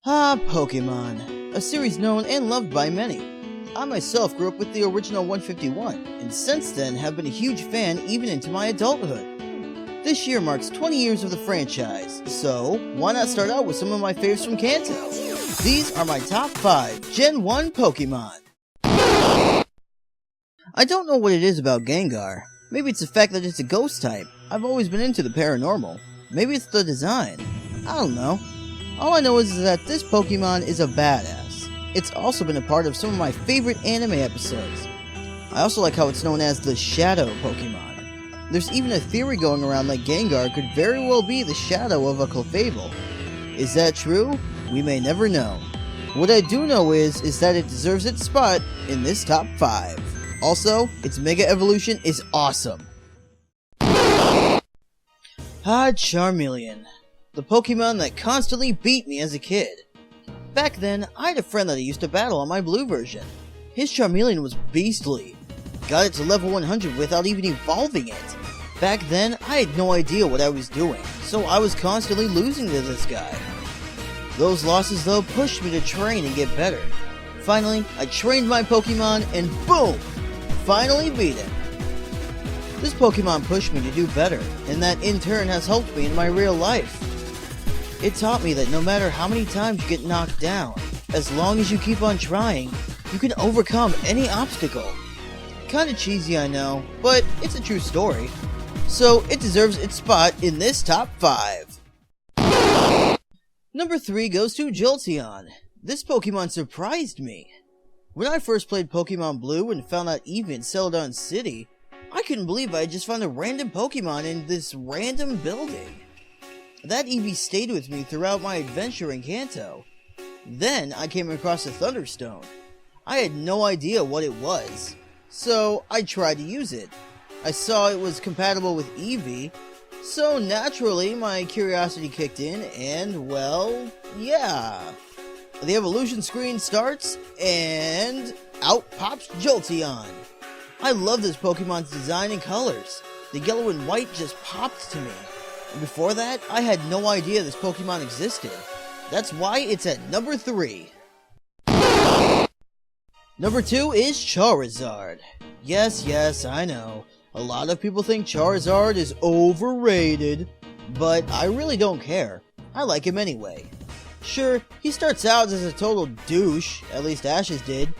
Pokemon, a series known and loved by many. I myself grew up with the original 151, and since then have been a huge fan even into my adulthood. This year marks 20 years of the franchise, so why not start out with some of my faves from Kanto? These are my top 5 Gen 1 Pokemon. I don't know what it is about Gengar. Maybe it's the fact that it's a ghost type. I've always been into the paranormal. Maybe it's the design. I don't know. All I know is that this Pokemon is a badass. It's also been a part of some of my favorite anime episodes. I also like how it's known as the Shadow Pokemon. There's even a theory going around that Gengar could very well be the shadow of a Clefable. Is that true? We may never know. What I do know is that it deserves its spot in this top 5. Also, its Mega Evolution is awesome. Charmeleon. The Pokemon that constantly beat me as a kid. Back then, I had a friend that I used to battle on my blue version. His Charmeleon was beastly. Got it to level 100 without even evolving it. Back then, I had no idea what I was doing, so I was constantly losing to this guy. Those losses though pushed me to train and get better. Finally, I trained my Pokemon and boom! Finally beat him. This Pokemon pushed me to do better, and that in turn has helped me in my real life. It taught me that no matter how many times you get knocked down, as long as you keep on trying, you can overcome any obstacle. Kinda cheesy, I know, but it's a true story. So it deserves its spot in this top 5. Number 3 goes to Jolteon. This Pokemon surprised me. When I first played Pokemon Blue and found out Eevee in Celadon City, I couldn't believe I had just found a random Pokemon in this random building. That Eevee stayed with me throughout my adventure in Kanto. Then I came across a Thunderstone. I had no idea what it was, so I tried to use it. I saw it was compatible with Eevee, so naturally my curiosity kicked in and, well, yeah. The evolution screen starts and out pops Jolteon. I love this Pokemon's design and colors. The yellow and white just popped to me. And before that, I had no idea this Pokemon existed. That's why it's at number 3. Number 2 is Charizard. Yes, I know. A lot of people think Charizard is overrated, but I really don't care. I like him anyway. Sure, he starts out as a total douche, at least Ash's did,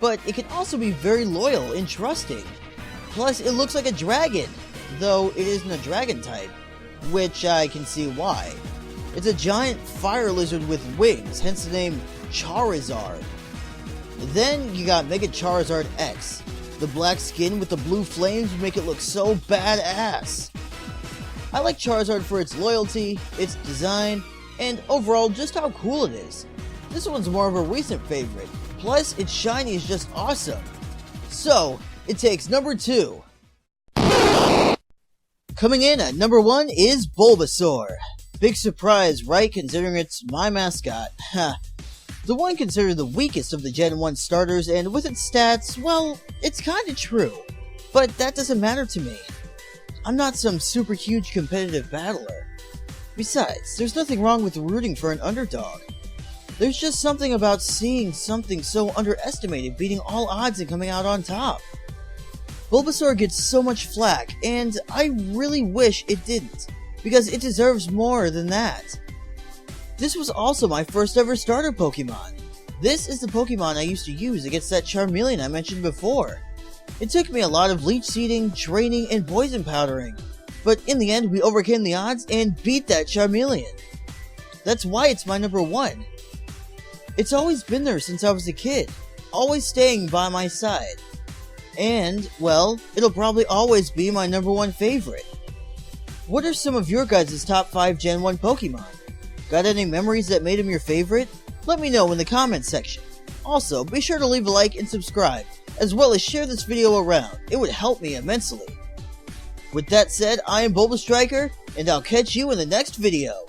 but it can also be very loyal and trusting. Plus, it looks like a dragon, though it isn't a dragon type, which I can see why. It's a giant fire lizard with wings, hence the name Charizard. Then you got Mega Charizard X. The black skin with the blue flames make it look so badass. I like Charizard for its loyalty, its design, and overall just how cool it is. This one's more of a recent favorite, plus its shiny is just awesome. So, it takes number 2. Coming in at number 1 is Bulbasaur. Big surprise, right, considering it's my mascot. The one considered the weakest of the Gen 1 starters, and with its stats, well, it's kinda true. But that doesn't matter to me. I'm not some super huge competitive battler. Besides, there's nothing wrong with rooting for an underdog. There's just something about seeing something so underestimated beating all odds and coming out on top. Bulbasaur gets so much flack, and I really wish it didn't, because it deserves more than that. This was also my first ever starter Pokemon. This is the Pokemon I used to use against that Charmeleon I mentioned before. It took me a lot of leech seeding, training, and poison powdering, but in the end we overcame the odds and beat that Charmeleon. That's why it's my number 1. It's always been there since I was a kid, always staying by my side. And, well, it'll probably always be my number 1 favorite. What are some of your guys' top 5 Gen 1 Pokemon? Got any memories that made him your favorite? Let me know in the comments section. Also, be sure to leave a like and subscribe, as well as share this video around. It would help me immensely. With that said, I am BulbaStryker, and I'll catch you in the next video.